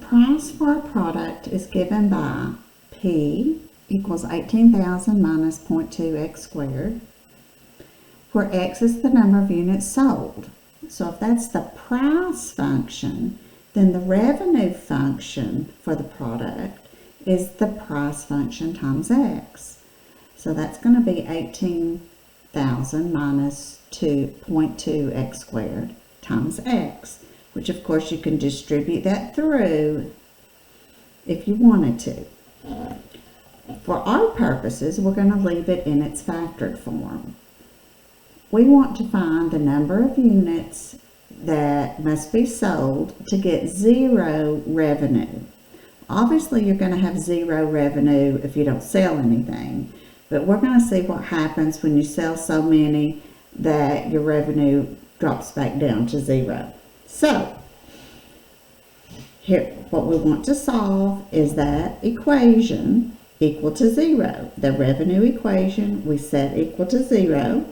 price for a product is given by P equals 18,000 minus 0.2x squared, where x is the number of units sold. So if that's the price function, then the revenue function for the product is the price function times x. So that's going to be 18,000 minus 0.2x squared times x, which of course you can distribute that through if you wanted to. For our purposes, we're going to leave it in its factored form. We want to find the number of units that must be sold to get zero revenue. Obviously, you're going to have zero revenue if you don't sell anything, but we're going to see what happens when you sell so many that your revenue drops back down to zero. So, here, what we want to solve is that equation equal to zero. The revenue equation we set equal to zero.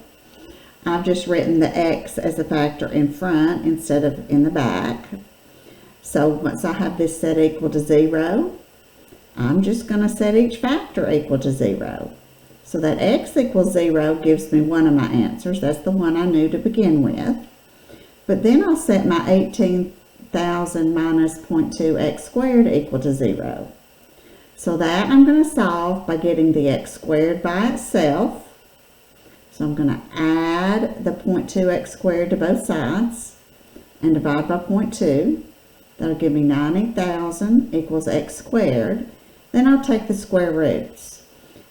I've just written the x as a factor in front instead of in the back. So once I have this set equal to zero, I'm just going to set each factor equal to zero. So that x equals zero gives me one of my answers. That's the one I knew to begin with. But then I'll set my 18,000 minus 0.2x squared equal to zero. So that I'm going to solve by getting the x squared by itself. So I'm going to add the 0.2x squared to both sides and divide by 0.2. That'll give me 90,000 equals x squared. Then I'll take the square roots.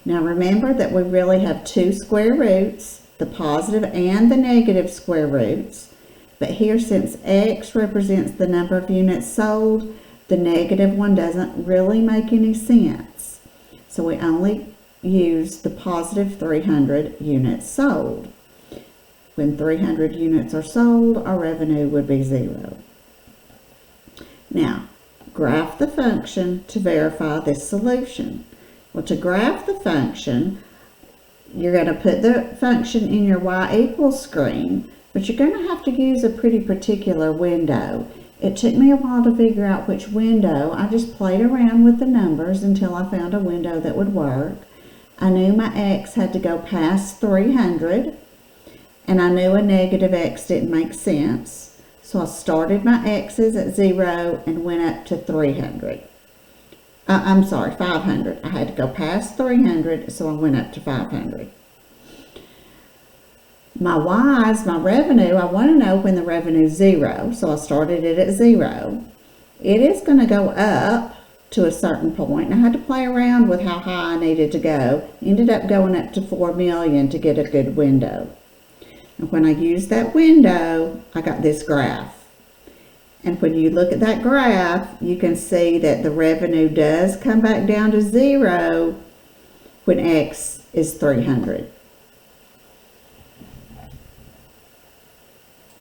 Now remember that we really have two square roots, the positive and the negative square roots. But here, since x represents the number of units sold, the negative one doesn't really make any sense. So we only use the positive 300 units sold. When 300 units are sold, our revenue would be zero. Now, graph the function to verify this solution. Well, to graph the function, you're going to put the function in your y equals screen, but you're going to have to use a pretty particular window. It took me a while to figure out which window. I just played around with the numbers until I found a window that would work. I knew my x had to go past 300, and I knew a negative x didn't make sense. So I started my x's at 0 and went up to 300. I'm sorry, 500. I had to go past 300, so I went up to 500. My y's, my revenue, I want to know when the revenue is 0, so I started it at 0. It is going to go up to a certain point, and I had to play around with how high I needed to go. Ended up going up to 4 million to get a good window. And when I used that window, I got this graph. And when you look at that graph, you can see that the revenue does come back down to 0 when x is 300.